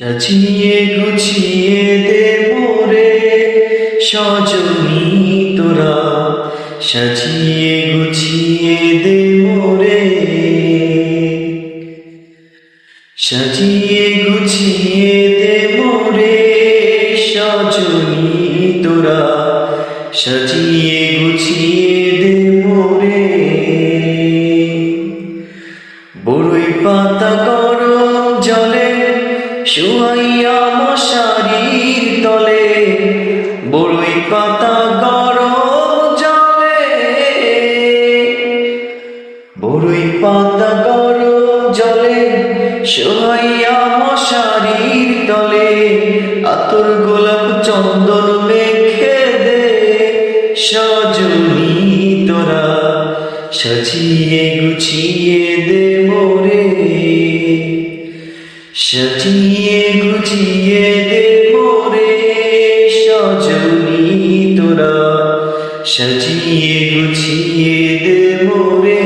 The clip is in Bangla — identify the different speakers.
Speaker 1: সাজিয়ে গুছিয়ে দে মোরে সজনী তোরা, সাজিয়ে গুছিয়ে দে মোরে, সাজিয়ে গুছিয়ে দে মোরে সজনী তোরা, সাজিয়ে গুছিয়ে দে মোরে। বড়ই পাতা গরম জলে শুয়াইয়া মশারির তলে, বড়ই পাতা গরম জলে, বড়ই পাতা গরম জলে শুয়াইয়া মশারির তলে, আতর গোলাপ চন্দন মেখে দে সজনী তোরা, সাজিয়ে গুছিয়ে দে মোরে, সাজিয়ে গুছিয়ে দে মোরে সজনী তোরা, সাজিয়ে গুছিয়ে দে মোরে।